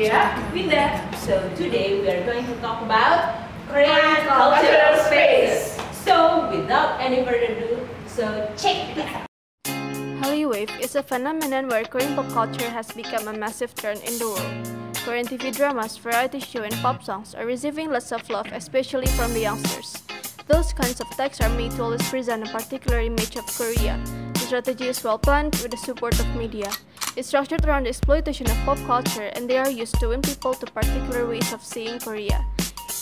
Amadhea, Winda. So today we are going to talk about Korean cultural space. So without any further ado, so check it out. Hallyu Wave is a phenomenon where Korean pop culture has become a massive trend in the world. Korean TV dramas, variety shows, and pop songs are receiving lots of love, especially from the youngsters. Those kinds of texts are made to always present a particular image of Korea. The strategy is well planned with the support of media. It's structured around the exploitation of pop culture, and they are used to win people to particular ways of seeing Korea.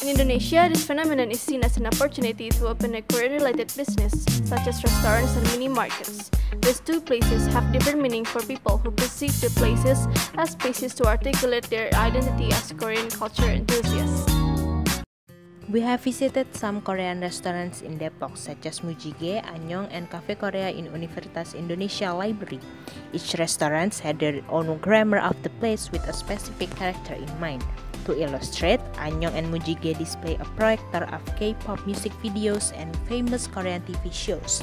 In Indonesia, this phenomenon is seen as an opportunity to open a Korean-related business, such as restaurants and mini-markets. These two places have different meaning for people who perceive the places as spaces to articulate their identity as Korean culture enthusiasts. We have visited some Korean restaurants in Depok, such as Mujige, Annyeong, and Cafe Korea in Universitas Indonesia Library. Each restaurant had their own grammar of the place with a specific character in mind. To illustrate, Annyeong and Mujige display a projector of K-pop music videos and famous Korean TV shows.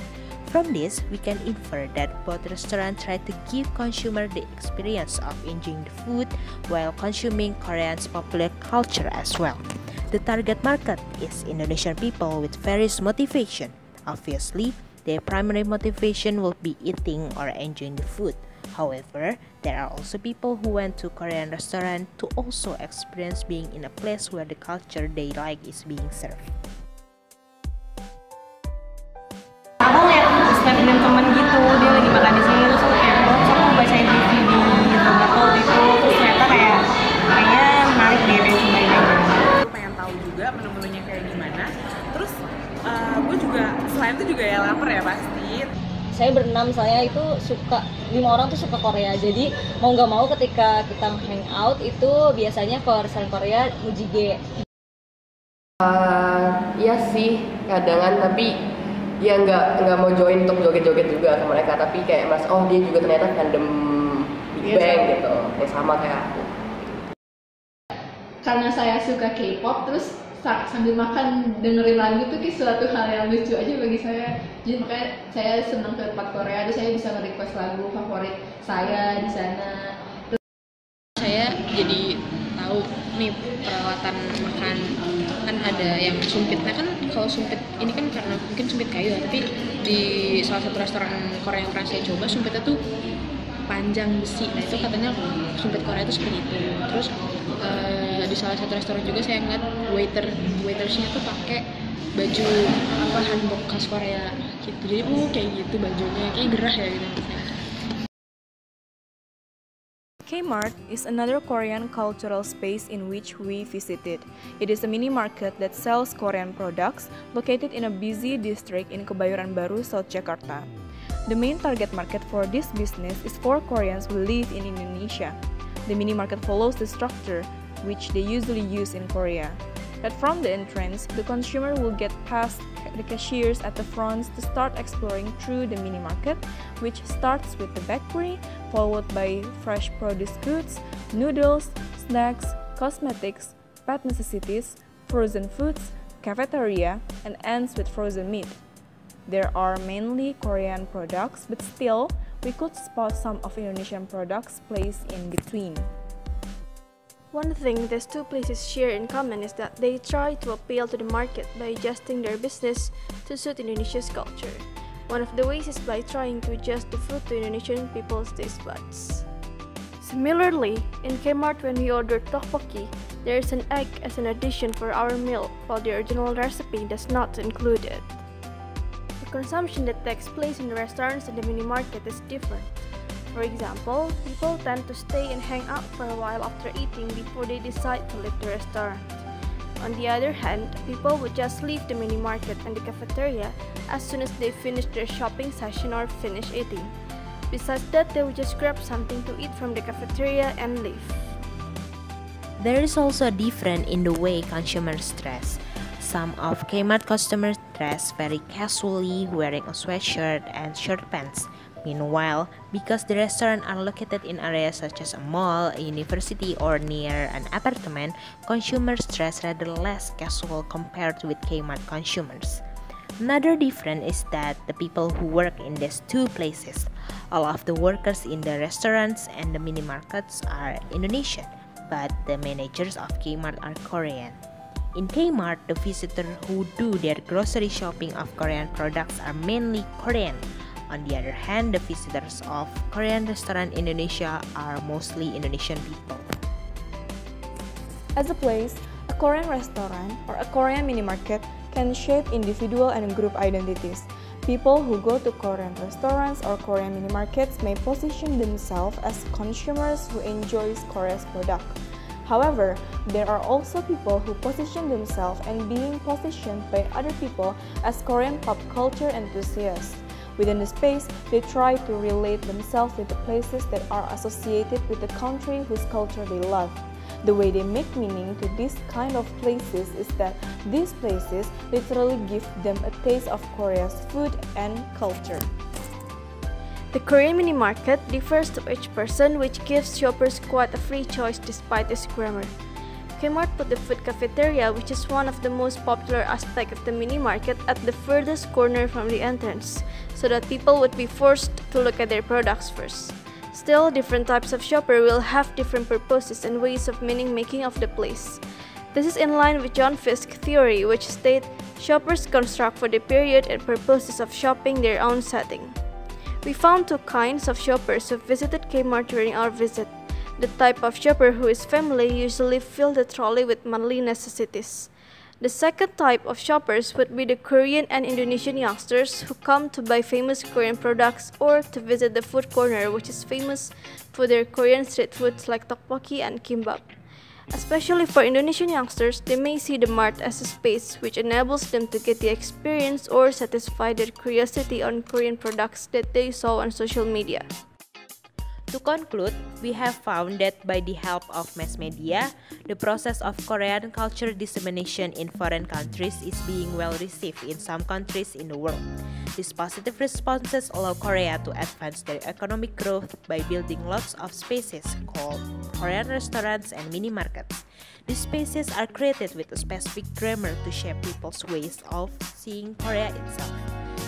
From this, we can infer that both restaurants try to give consumers the experience of enjoying the food while consuming Korean's popular culture as well. The target market is Indonesian people with various motivation. Obviously, their primary motivation will be eating or enjoying the food. However, there are also people who went to Korean restaurant to also experience being in a place where the culture they like is being served. Aku lihat snapgram temen gitu, dia lagi makan di sini terus aku kayak aku bacain review di Tomato itu, terus ternyata kayaknya menarik deh kayak cobain aja. Aku pengen tahu juga menu-menunya kayak gimana. Terus gue juga selain itu juga ya lapar ya pasti. Saya berenam, saya itu suka 5 orang tuh suka Korea, jadi mau nggak mau ketika kita hangout itu biasanya ke restoran Korea Mujige. Iya sih kadangan, tapi ya nggak mau join untuk joget-joget juga ke mereka, tapi kayak mas dia juga ternyata fandom Big Bang gitu, yang sama kayak aku. Karena saya suka K-pop, terus sambil makan dengerin lagu tuh kayak suatu hal yang lucu aja bagi saya. Jadi makanya saya senang ke tempat Korea, terus saya bisa nge-request lagu favorit saya di sana. Saya jadi tahu nih peralatan makan, kan ada yang sumpitnya kan, kalau sumpit ini kan karena mungkin sumpit kayu ya, tapi di salah satu restoran Korea yang pernah saya coba sumpitnya tuh panjang besi. Nah itu katanya sumpit Korea itu seperti itu. Terus di salah satu restoran juga saya ngeliat waitersnya tuh pakai baju hanbok khas Korea gitu. Jadi kayak gitu bajunya, kayak gerah ya gitu. K-mart is another Korean cultural space in which we visited. It is a mini market that sells Korean products located in a busy district in Kebayoran Baru, South Jakarta. The main target market for this business is for Koreans who live in Indonesia. The mini market follows the structure which they usually use in Korea. That from the entrance, the consumer will get past the cashiers at the front to start exploring through the mini market, which starts with the bakery, followed by fresh produce goods, noodles, snacks, cosmetics, pet necessities, frozen foods, cafeteria, and ends with frozen meat. There are mainly Korean products, but still, we could spot some of Indonesian products placed in between. One thing these two places share in common is that they try to appeal to the market by adjusting their business to suit Indonesia's culture. One of the ways is by trying to adjust the food to Indonesian people's taste buds. Similarly, in K-mart when we ordered tteokbokki, there is an egg as an addition for our meal, while the original recipe does not include it. The consumption that takes place in the restaurants and the mini market is different. For example, people tend to stay and hang out for a while after eating before they decide to leave the restaurant. On the other hand, people would just leave the mini market and the cafeteria as soon as they finish their shopping session or finish eating. Besides that, they would just grab something to eat from the cafeteria and leave. There is also a difference in the way consumers dress. Some of K-mart customers dress very casually, wearing a sweatshirt and short pants. Meanwhile, because the restaurants are located in areas such as a mall, a university, or near an apartment, consumers dress rather less casual compared with K-mart consumers. Another difference is that the people who work in these two places, all of the workers in the restaurants and the mini markets are Indonesian. but the managers of K-mart are Korean. In K-mart, the visitors who do their grocery shopping of Korean products are mainly Korean. On the other hand, the visitors of Korean restaurant in Indonesia are mostly Indonesian people. As a place, a Korean restaurant or a Korean mini market can shape individual and group identities. People who go to Korean restaurants or Korean mini markets may position themselves as consumers who enjoy Korea's product. However, there are also people who position themselves and being positioned by other people as Korean pop culture enthusiasts. Within the space, they try to relate themselves with the places that are associated with the country whose culture they love. The way they make meaning to these kind of places is that these places literally give them a taste of Korea's food and culture. The Korean mini market differs to each person, which gives shoppers quite a free choice despite its grammar. K-mart put the food cafeteria, which is one of the most popular aspects of the mini market, at the furthest corner from the entrance, so that people would be forced to look at their products first. Still, different types of shopper will have different purposes and ways of meaning making of the place. This is in line with John Fiske's theory, which states shoppers construct for the period and purposes of shopping their own setting. We found two kinds of shoppers who visited K-mart during our visit. The type of shopper who is family usually fill the trolley with monthly necessities. The second type of shoppers would be the Korean and Indonesian youngsters who come to buy famous Korean products or to visit the food corner, which is famous for their Korean street foods like tteokbokki and kimbap. Especially for Indonesian youngsters, they may see the mart as a space which enables them to get the experience or satisfy their curiosity on Korean products that they saw on social media. To conclude, we have found that by the help of mass media, the process of Korean culture dissemination in foreign countries is being well received in some countries in the world. These positive responses allow Korea to advance their economic growth by building lots of spaces called Korean restaurants and mini markets. These spaces are created with a specific grammar to shape people's ways of seeing Korea itself.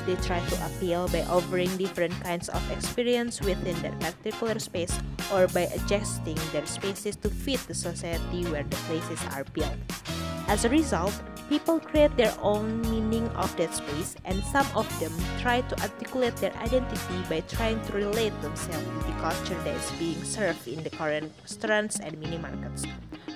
They try to appeal by offering different kinds of experience within that particular space or by adjusting their spaces to fit the society where the places are built. As a result, people create their own meaning of that space, and some of them try to articulate their identity by trying to relate themselves with the culture that is being served in the Korean restaurants and mini markets.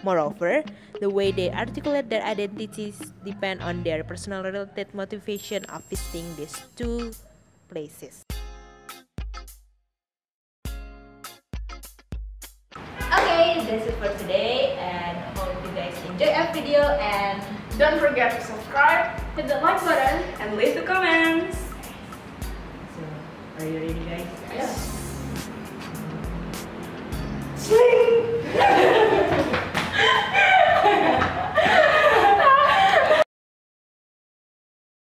Moreover, the way they articulate their identities depend on their personal related motivation of visiting these two places. Okay, that's it for today, and hope you guys enjoy our video, and Don't forget to subscribe, Hit the like button and leave the comments. so are you ready, guys? Yes.